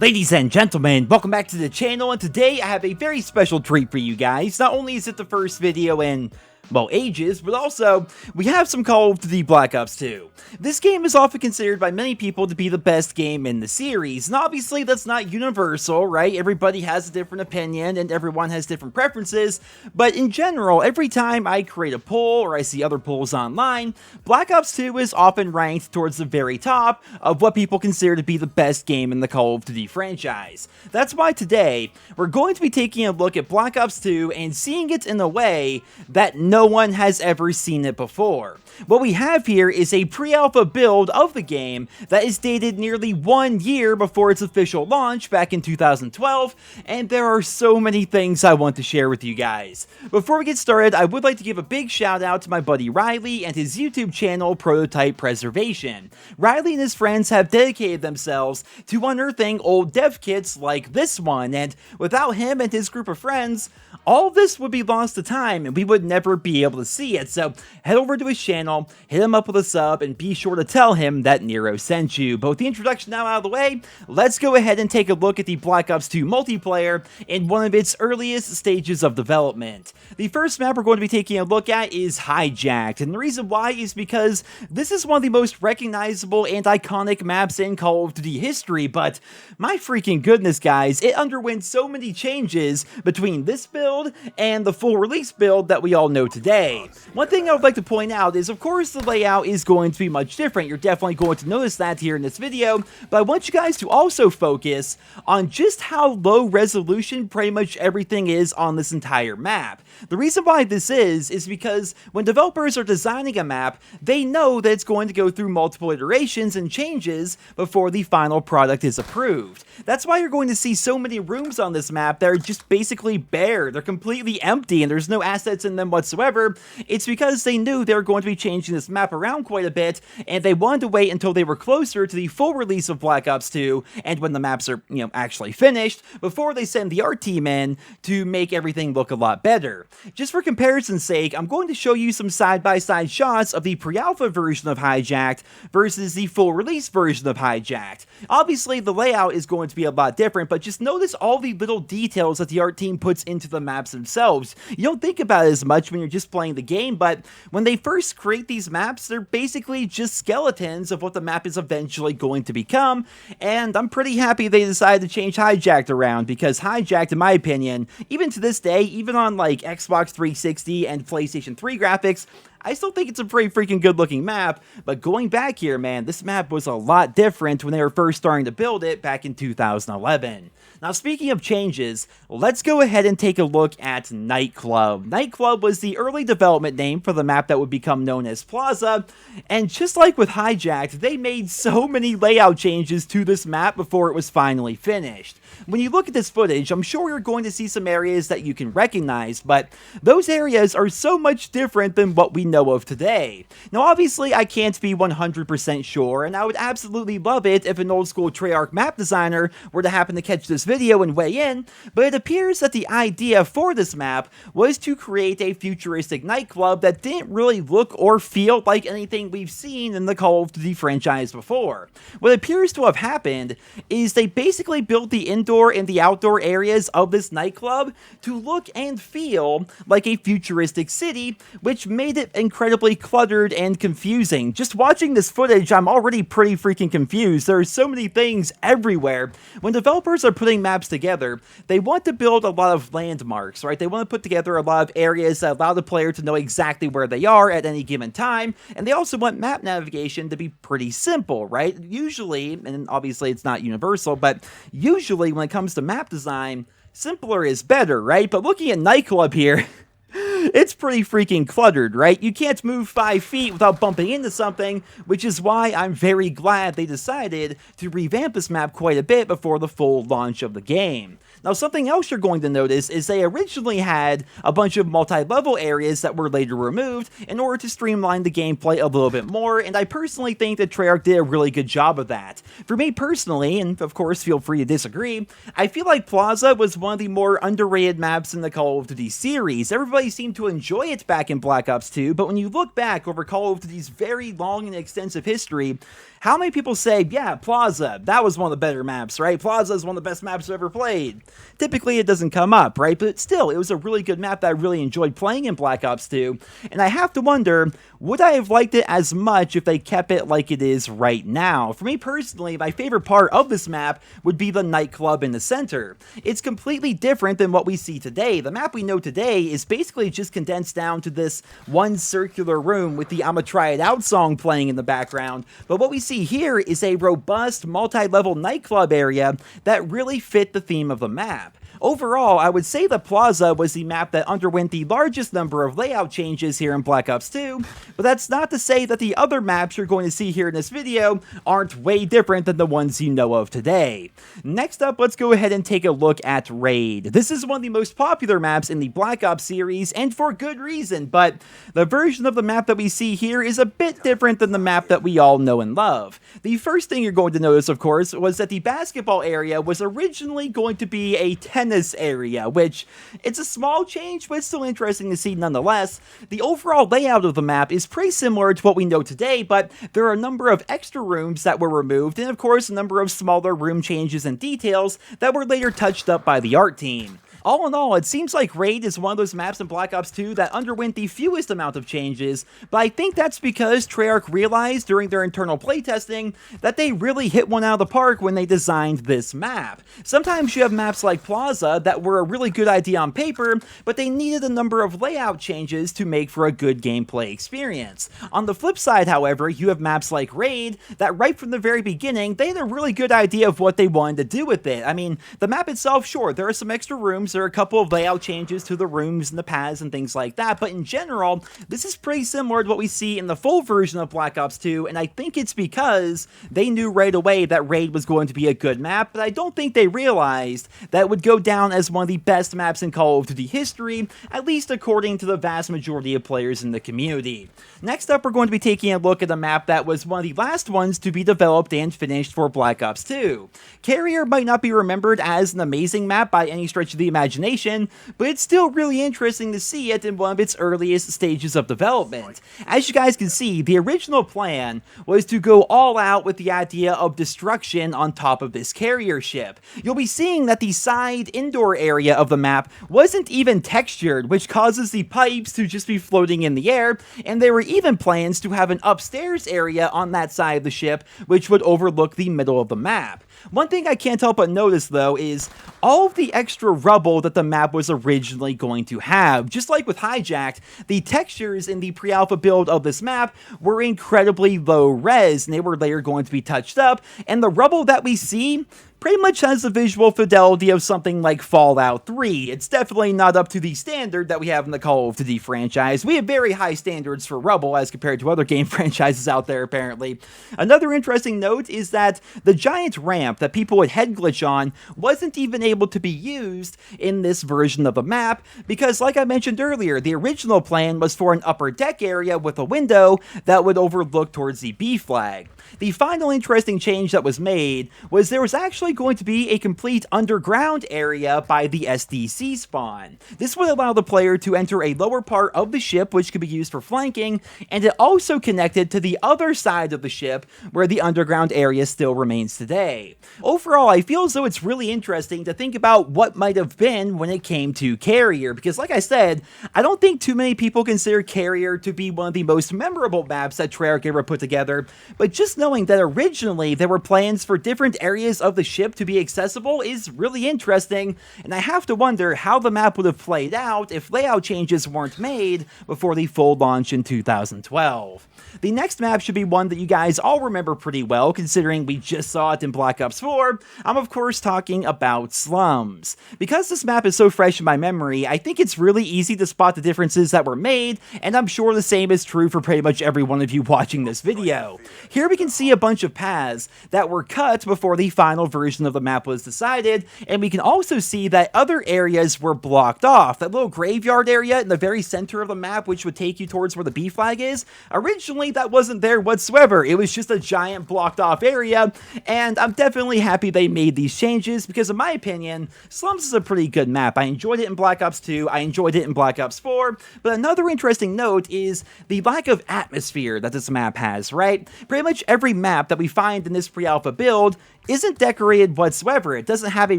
Ladies and gentlemen, welcome back to the channel, and today I have a very special treat for you guys. Not only is it the first video in, well, ages, but also we have some Call of Duty Black Ops 2. This game is often considered by many people to be the best game in the series, and obviously that's not universal, right? Everybody has a different opinion and everyone has different preferences, but in general, every time I create a poll or I see other polls online, Black Ops 2 is often ranked towards the very top of what people consider to be the best game in the Call of Duty franchise. That's why today, we're going to be taking a look at Black Ops 2 and seeing it in a way that no one has ever seen it before. What we have here is a pre-alpha build of the game that is dated nearly 1 year before its official launch back in 2012, and there are so many things I want to share with you guys. Before we get started, I would like to give a big shout out to my buddy Riley and his YouTube channel Prototype Preservation. Riley and his friends have dedicated themselves to unearthing old dev kits like this one, and without him and his group of friends, all of this would be lost to time and we would never be able to see it. So head over to his channel, hit him up with a sub, and be sure to tell him that Nero sent you. But with the introduction now out of the way, let's go ahead and take a look at the Black Ops 2 multiplayer in one of its earliest stages of development. The first map we're going to be taking a look at is Hijacked, and the reason why is because this is one of the most recognizable and iconic maps in Call of Duty history, but my freaking goodness guys, it underwent so many changes between this build and the full release build that we all know today. One thing I would like to point out is, of course, the layout is going to be much different. You're definitely going to notice that here in this video, but I want you guys to also focus on just how low resolution pretty much everything is on this entire map. The reason why this is because when developers are designing a map, they know that it's going to go through multiple iterations and changes before the final product is approved. That's why you're going to see so many rooms on this map that are just basically bare. They're completely empty and there's no assets in them whatsoever. It's because they knew they were going to be changing this map around quite a bit, and they wanted to wait until they were closer to the full release of Black Ops 2 and when the maps are, actually finished before they send the art team in to make everything look a lot better. Just for comparison's sake, I'm going to show you some side-by-side shots of the pre-alpha version of Hijacked versus the full release version of Hijacked. Obviously, the layout is going to be a lot different, but just notice all the little details that the art team puts into the maps themselves. You don't think about it as much when you're just playing the game, but when they first create these maps, they're basically just skeletons of what the map is eventually going to become, and I'm pretty happy they decided to change Hijacked around, because Hijacked, in my opinion, even to this day, even on like Xbox 360 and PlayStation 3 graphics, I still think it's a pretty freaking good looking map, but going back here, man, this map was a lot different when they were first starting to build it back in 2011. Now, speaking of changes, let's go ahead and take a look at Nightclub. Nightclub was the early development name for the map that would become known as Plaza, and just like with Hijacked, they made so many layout changes to this map before it was finally finished. When you look at this footage, I'm sure you're going to see some areas that you can recognize, but those areas are so much different than what we know of today. Now, obviously, I can't be 100% sure, and I would absolutely love it if an old school Treyarch map designer were to happen to catch this video and weigh in, but it appears that the idea for this map was to create a futuristic nightclub that didn't really look or feel like anything we've seen in the Call of Duty franchise before. What appears to have happened is they basically built the indoor and the outdoor areas of this nightclub to look and feel like a futuristic city, which made it incredibly cluttered and confusing. Just watching this footage, I'm already pretty freaking confused. There are so many things everywhere. When developers are putting maps together, they want to build a lot of landmarks, right? They want to put together a lot of areas that allow the player to know exactly where they are at any given time, and they also want map navigation to be pretty simple, right? Usually, and obviously it's not universal, but usually when it comes to map design, simpler is better, right? But looking at Nightclub here, it's pretty freaking cluttered, right? You can't move 5 feet without bumping into something, which is why I'm very glad they decided to revamp this map quite a bit before the full launch of the game. Now, something else you're going to notice is they originally had a bunch of multi-level areas that were later removed in order to streamline the gameplay a little bit more, and I personally think that Treyarch did a really good job of that. For me personally, and of course feel free to disagree, I feel like Plaza was one of the more underrated maps in the Call of Duty series. Everybody seemed to enjoy it back in Black Ops 2, but when you look back over Call of Duty's very long and extensive history, how many people say, yeah, Plaza, that was one of the better maps, right? Plaza is one of the best maps I've ever played. Typically, it doesn't come up, right? But still, it was a really good map that I really enjoyed playing in Black Ops 2, and I have to wonder, would I have liked it as much if they kept it like it is right now? For me personally, my favorite part of this map would be the nightclub in the center. It's completely different than what we see today. The map we know today is basically just condensed down to this one circular room with the I'ma Try It Out song playing in the background, but what we see here is a robust multi-level nightclub area that really fit the theme of the map. Overall, I would say the Plaza was the map that underwent the largest number of layout changes here in Black Ops 2, but that's not to say that the other maps you're going to see here in this video aren't way different than the ones you know of today. Next up, let's go ahead and take a look at Raid. This is one of the most popular maps in the Black Ops series, and for good reason, but the version of the map that we see here is a bit different than the map that we all know and love. The first thing you're going to notice, of course, was that the basketball area was originally going to be a tennis area, which it's a small change, but it's still interesting to see nonetheless. The overall layout of the map is pretty similar to what we know today, but there are a number of extra rooms that were removed, and of course a number of smaller room changes and details that were later touched up by the art team. All in all, it seems like Raid is one of those maps in Black Ops 2 that underwent the fewest amount of changes, but I think that's because Treyarch realized during their internal playtesting that they really hit one out of the park when they designed this map. Sometimes you have maps like Plaza that were a really good idea on paper, but they needed a number of layout changes to make for a good gameplay experience. On the flip side, however, you have maps like Raid that right from the very beginning, they had a really good idea of what they wanted to do with it. I mean, the map itself, sure, there are some extra rooms, there are a couple of layout changes to the rooms and the paths and things like that, but in general, this is pretty similar to what we see in the full version of Black Ops 2, and I think it's because they knew right away that Raid was going to be a good map, but I don't think they realized that it would go down as one of the best maps in Call of Duty history, at least according to the vast majority of players in the community. Next up, we're going to be taking a look at a map that was one of the last ones to be developed and finished for Black Ops 2. Carrier might not be remembered as an amazing map by any stretch of the imagination, but it's still really interesting to see it in one of its earliest stages of development. As you guys can see, the original plan was to go all out with the idea of destruction on top of this carrier ship. You'll be seeing that the side indoor area of the map wasn't even textured, which causes the pipes to just be floating in the air, and there were even plans to have an upstairs area on that side of the ship, which would overlook the middle of the map. One thing I can't help but notice, though, is all of the extra rubble that the map was originally going to have. Just like with Hijacked, the textures in the pre-alpha build of this map were incredibly low res, and they were later going to be touched up, and the rubble that we see pretty much has the visual fidelity of something like Fallout 3. It's definitely not up to the standard that we have in the Call of Duty franchise. We have very high standards for rubble as compared to other game franchises out there, apparently. Another interesting note is that the giant ramp that people would head glitch on wasn't even able to be used in this version of the map, because like I mentioned earlier, the original plan was for an upper deck area with a window that would overlook towards the B flag. The final interesting change that was made was there was actually going to be a complete underground area by the SDC spawn. This would allow the player to enter a lower part of the ship, which could be used for flanking, and it also connected to the other side of the ship where the underground area still remains today. Overall, I feel as though it's really interesting to think about what might have been when it came to Carrier, because like I said, I don't think too many people consider Carrier to be one of the most memorable maps that Treyarch ever put together, but just knowing that originally there were plans for different areas of the ship to be accessible is really interesting, and I have to wonder how the map would have played out if layout changes weren't made before the full launch in 2012. The next map should be one that you guys all remember pretty well, considering we just saw it in Black Ops 4. I'm of course talking about Slums. Because this map is so fresh in my memory, I think it's really easy to spot the differences that were made, and I'm sure the same is true for pretty much every one of you watching this video. Here we can see a bunch of paths that were cut before the final version version of the map was decided, and we can also see that other areas were blocked off. That little graveyard area in the very center of the map, which would take you towards where the B flag is, originally that wasn't there whatsoever. It was just a giant blocked off area, and I'm definitely happy they made these changes because in my opinion, Slums is a pretty good map. I enjoyed it in Black Ops 2, I enjoyed it in Black Ops 4, but another interesting note is the lack of atmosphere that this map has, right? Pretty much every map that we find in this pre-alpha build isn't decorated whatsoever. It doesn't have a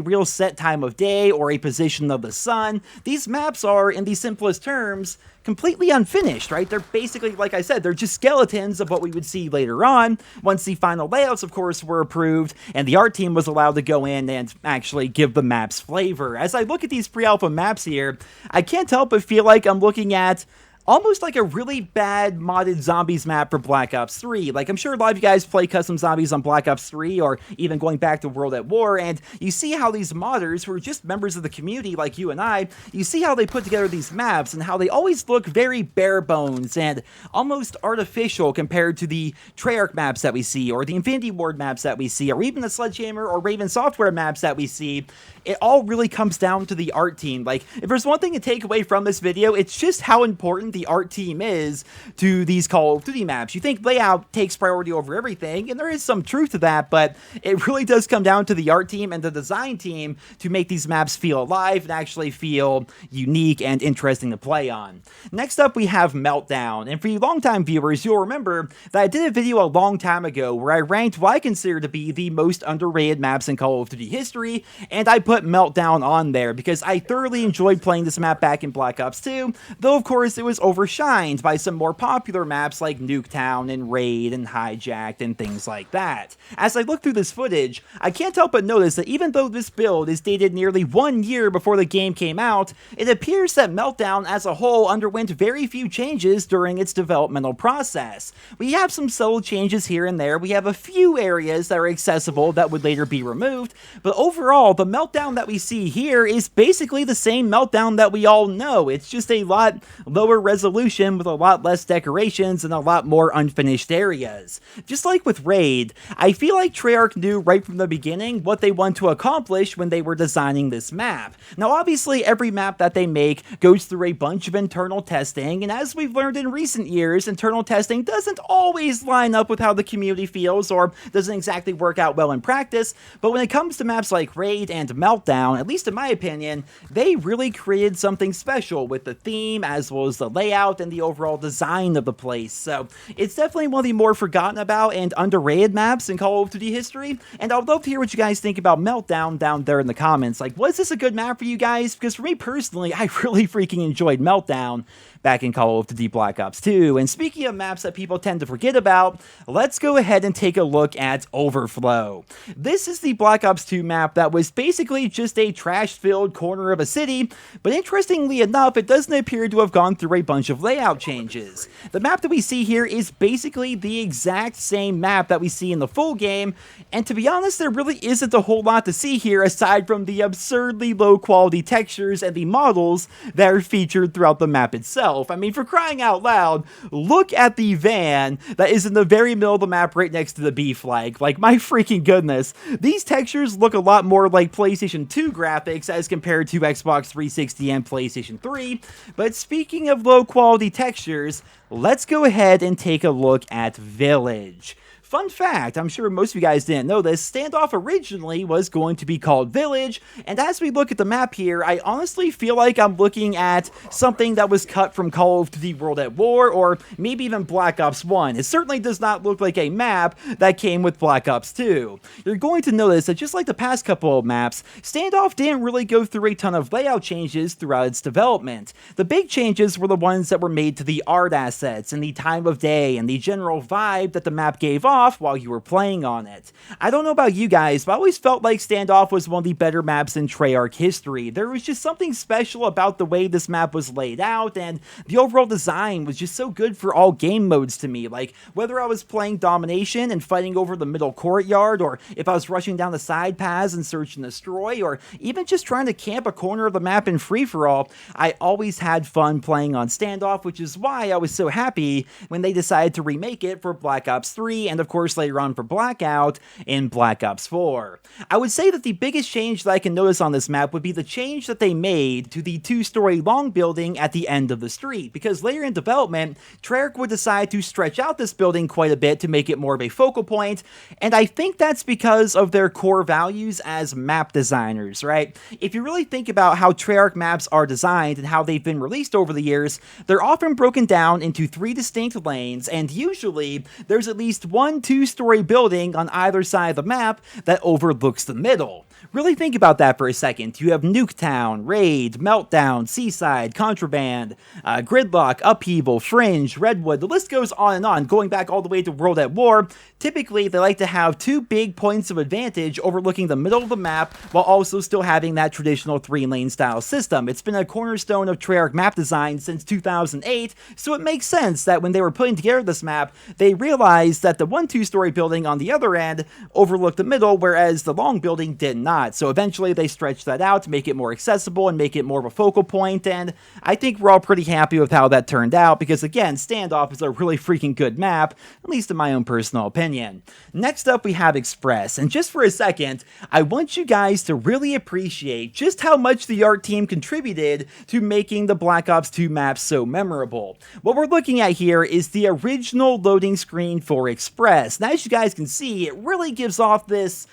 real set time of day or a position of the sun. These maps are, in the simplest terms, completely unfinished, right? They're basically, like I said, they're just skeletons of what we would see later on, once the final layouts, of course, were approved, and the art team was allowed to go in and actually give the maps flavor. As I look at these pre-alpha maps here, I can't help but feel like I'm looking at almost like a really bad modded zombies map for Black Ops 3. Like, I'm sure a lot of you guys play custom zombies on Black Ops 3, or even going back to World at War, and you see how these modders, who are just members of the community like you and I, you see how they put together these maps, and how they always look very bare bones and almost artificial compared to the Treyarch maps that we see, or the Infinity Ward maps that we see, or even the Sledgehammer or Raven Software maps that we see. It all really comes down to the art team. Like, if there's one thing to take away from this video, it's just how important the art team is to these Call of Duty maps. You think layout takes priority over everything, and there is some truth to that, but it really does come down to the art team and the design team to make these maps feel alive and actually feel unique and interesting to play on. Next up, we have Meltdown, and for you longtime viewers, you'll remember that I did a video a long time ago where I ranked what I consider to be the most underrated maps in Call of Duty history, and I put Meltdown on there because I thoroughly enjoyed playing this map back in Black Ops 2, though of course it was overshined by some more popular maps like Nuketown and Raid and Hijacked and things like that. As I look through this footage, I can't help but notice that even though this build is dated nearly 1 year before the game came out, it appears that Meltdown as a whole underwent very few changes during its developmental process. We have some subtle changes here and there, we have a few areas that are accessible that would later be removed, but overall, the Meltdown that we see here is basically the same Meltdown that we all know. It's just a lot lower resolution with a lot less decorations and a lot more unfinished areas. Just like with Raid, I feel like Treyarch knew right from the beginning what they want to accomplish when they were designing this map. Now obviously every map that they make goes through a bunch of internal testing, and as we've learned in recent years, internal testing doesn't always line up with how the community feels or doesn't exactly work out well in practice, but when it comes to maps like Raid and Meltdown, at least in my opinion, they really created something special with the theme as well as the layout and the overall design of the place. So it's definitely one of the more forgotten about and underrated maps in Call of Duty history, and I would love to hear what you guys think about Meltdown down there in the comments. Like, was this a good map for you guys? Because for me personally, I really freaking enjoyed Meltdown back in Call of Duty Black Ops 2. And speaking of maps that people tend to forget about, let's go ahead and take a look at Overflow. This is the Black Ops 2 map that was basically just a trash-filled corner of a city, but interestingly enough, it doesn't appear to have gone through a bunch of layout changes. The map that we see here is basically the exact same map that we see in the full game, and to be honest, there really isn't a whole lot to see here aside from the absurdly low-quality textures and the models that are featured throughout the map itself. I mean, for crying out loud, look at the van that is in the very middle of the map right next to the B flag. Like, my freaking goodness. These textures look a lot more like PlayStation 2 graphics as compared to Xbox 360 and PlayStation 3. But speaking of low quality textures, let's go ahead and take a look at Village. Fun fact, I'm sure most of you guys didn't know this, Standoff originally was going to be called Village, and as we look at the map here, I honestly feel like I'm looking at something that was cut from Call of Duty World at War, or maybe even Black Ops 1. It certainly does not look like a map that came with Black Ops 2. You're going to notice that just like the past couple of maps, Standoff didn't really go through a ton of layout changes throughout its development. The big changes were the ones that were made to the art assets, and the time of day, and the general vibe that the map gave off while you were playing on it. I don't know about you guys, but I always felt like Standoff was one of the better maps in Treyarch history. There was just something special about the way this map was laid out, and the overall design was just so good for all game modes to me. Like, whether I was playing Domination and fighting over the middle courtyard, or if I was rushing down the side paths and search and destroy, or even just trying to camp a corner of the map in free-for-all, I always had fun playing on Standoff, which is why I was so happy when they decided to remake it for Black Ops 3, and of course later on for Blackout in Black Ops 4. I would say that the biggest change that I can notice on this map would be the change that they made to the 2-story long building at the end of the street, because later in development, Treyarch would decide to stretch out this building quite a bit to make it more of a focal point, and I think that's because of their core values as map designers, right? If you really think about how Treyarch maps are designed and how they've been released over the years, they're often broken down into 3 distinct lanes, and usually there's at least one 2-story building on either side of the map that overlooks the middle. Really think about that for a second. You have Nuketown, Raid, Meltdown, Seaside, Contraband, Gridlock, Upheaval, Fringe, Redwood, the list goes on and on, going back all the way to World at War. Typically, they like to have 2 big points of advantage overlooking the middle of the map while also still having that traditional 3-lane style system. It's been a cornerstone of Treyarch map design since 2008, so it makes sense that when they were putting together this map, they realized that the one 2-story building on the other end overlooked the middle, whereas the long building did not. So eventually they stretched that out to make it more accessible and make it more of a focal point, and I think we're all pretty happy with how that turned out, because again, Standoff is a really freaking good map, at least in my own personal opinion. Next up we have Express, and just for a second, I want you guys to really appreciate just how much the art team contributed to making the Black Ops 2 maps so memorable. What we're looking at here is the original loading screen for Express. Now, as you guys can see, it really gives off this,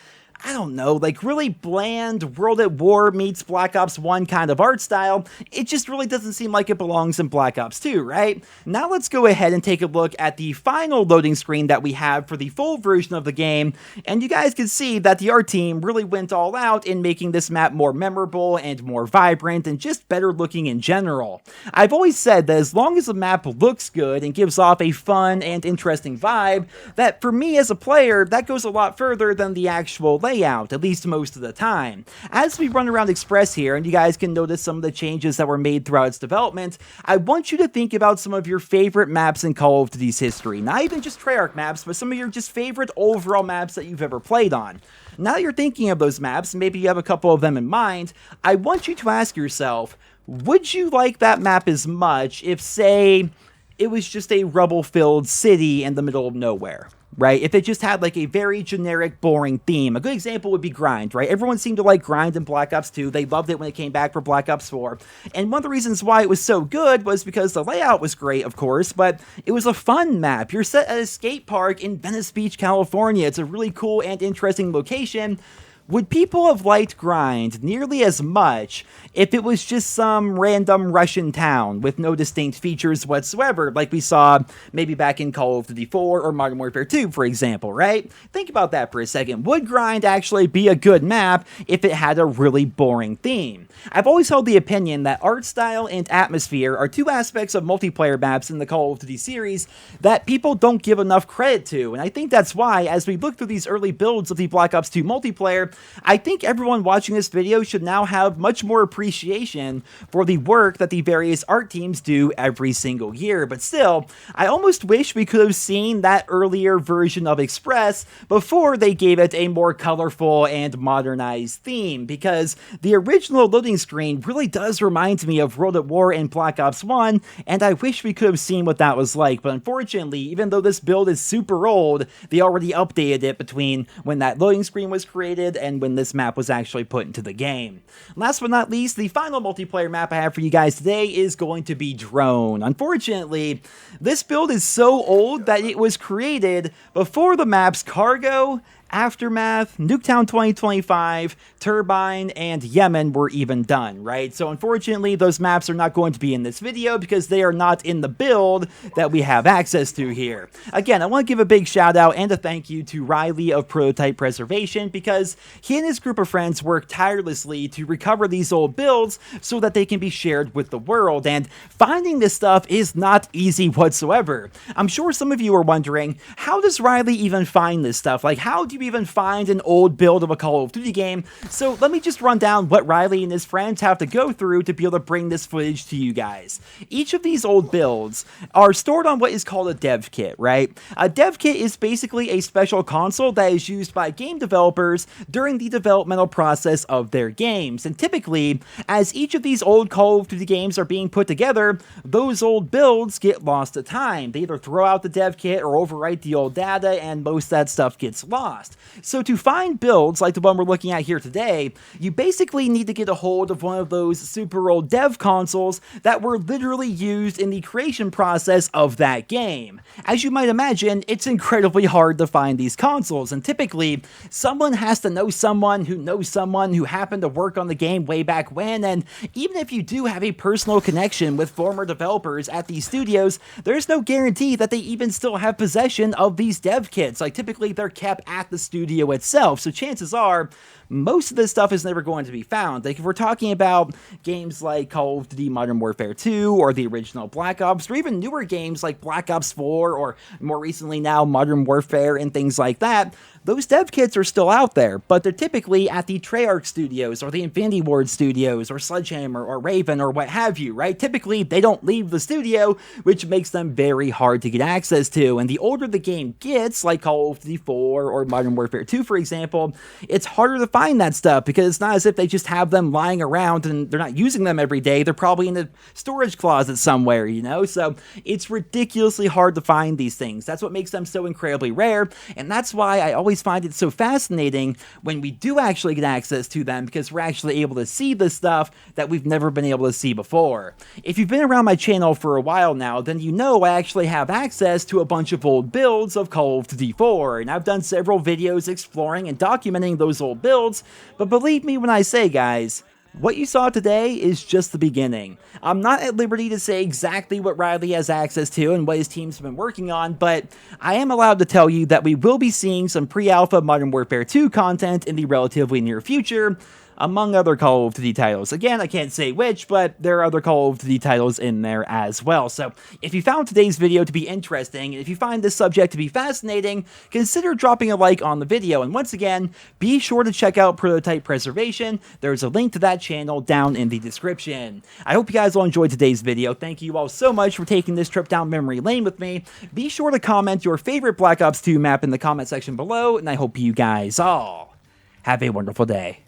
I don't know, like really bland World at War meets Black Ops 1 kind of art style. It just really doesn't seem like it belongs in Black Ops 2, right? Now let's go ahead and take a look at the final loading screen that we have for the full version of the game, and you guys can see that the art team really went all out in making this map more memorable and more vibrant and just better looking in general. I've always said that as long as the map looks good and gives off a fun and interesting vibe, that for me as a player, that goes a lot further than the actual layout, at least most of the time. As we run around Express here, and you guys can notice some of the changes that were made throughout its development, I want you to think about some of your favorite maps in Call of Duty's history. Not even just Treyarch maps, but some of your just favorite overall maps that you've ever played on. Now that you're thinking of those maps, maybe you have a couple of them in mind, I want you to ask yourself, would you like that map as much if, say, it was just a rubble-filled city in the middle of nowhere? Right? If it just had like a very generic, boring theme. A good example would be Grind, right? Everyone seemed to like Grind in Black Ops 2. They loved it when it came back for Black Ops 4. And one of the reasons why it was so good was because the layout was great, of course, but it was a fun map. You're set at a skate park in Venice Beach, California. It's a really cool and interesting location. Would people have liked Grind nearly as much if it was just some random Russian town with no distinct features whatsoever, like we saw maybe back in Call of Duty 4 or Modern Warfare 2, for example, right? Think about that for a second. Would Grind actually be a good map if it had a really boring theme? I've always held the opinion that art style and atmosphere are 2 aspects of multiplayer maps in the Call of Duty series that people don't give enough credit to, and I think that's why, as we look through these early builds of the Black Ops 2 multiplayer, I think everyone watching this video should now have much more appreciation for the work that the various art teams do every single year. But still, I almost wish we could have seen that earlier version of Express before they gave it a more colorful and modernized theme, because the original loading screen really does remind me of World at War and Black Ops 1, and I wish we could have seen what that was like. But unfortunately, even though this build is super old, they already updated it between when that loading screen was created and when this map was actually put into the game. Last but not least, the final multiplayer map I have for you guys today is going to be Drone. Unfortunately, this build is so old that it was created before the maps Cargo, Aftermath, Nuketown 2025, Turbine, and Yemen were even done, right? So unfortunately, those maps are not going to be in this video because they are not in the build that we have access to here. Again, I want to give a big shout out and a thank you to Riley of Prototype Preservation, because he and his group of friends worked tirelessly to recover these old builds so that they can be shared with the world, and finding this stuff is not easy whatsoever. I'm sure some of you are wondering, how does Riley even find this stuff? Like, how do you even find an old build of a Call of Duty game, so let me just run down what Riley and his friends have to go through to be able to bring this footage to you guys. Each of these old builds are stored on what is called a dev kit, right? A dev kit is basically a special console that is used by game developers during the developmental process of their games, and typically, as each of these old Call of Duty games are being put together, those old builds get lost to time. They either throw out the dev kit or overwrite the old data, and most of that stuff gets lost. So to find builds like the one we're looking at here today, you basically need to get a hold of one of those super old dev consoles that were literally used in the creation process of that game. As you might imagine, it's incredibly hard to find these consoles, and typically, someone has to know someone who happened to work on the game way back when, and even if you do have a personal connection with former developers at these studios, there's no guarantee that they even still have possession of these dev kits. Like, typically they're kept at the studio itself, so chances are most of this stuff is never going to be found. Like, if we're talking about games like Call of Duty Modern Warfare 2 or the original Black Ops, or even newer games like Black Ops 4 or more recently now Modern Warfare and things like that, those dev kits are still out there, but they're typically at the Treyarch Studios or the Infinity Ward Studios or Sledgehammer or Raven or what have you, right? Typically, they don't leave the studio, which makes them very hard to get access to, and the older the game gets, like Call of Duty 4 or Modern Warfare 2, for example, it's harder to find that stuff because it's not as if they just have them lying around and they're not using them every day. They're probably in a storage closet somewhere, you know? So it's ridiculously hard to find these things. That's what makes them so incredibly rare, and that's why I always find it so fascinating when we do actually get access to them, because we're actually able to see the stuff that we've never been able to see before. If you've been around my channel for a while now, then you know I actually have access to a bunch of old builds of Call of Duty 4, and I've done several videos exploring and documenting those old builds, but believe me when I say, guys, what you saw today is just the beginning. I'm not at liberty to say exactly what Riley has access to and what his team's been working on, but I am allowed to tell you that we will be seeing some pre-alpha Modern Warfare 2 content in the relatively near future, among other Call of Duty titles. Again, I can't say which, but there are other Call of Duty titles in there as well. So if you found today's video to be interesting, and if you find this subject to be fascinating, consider dropping a like on the video. And once again, be sure to check out Prototype Preservation. There's a link to that channel down in the description. I hope you guys all enjoyed today's video. Thank you all so much for taking this trip down memory lane with me. Be sure to comment your favorite Black Ops 2 map in the comment section below, and I hope you guys all have a wonderful day.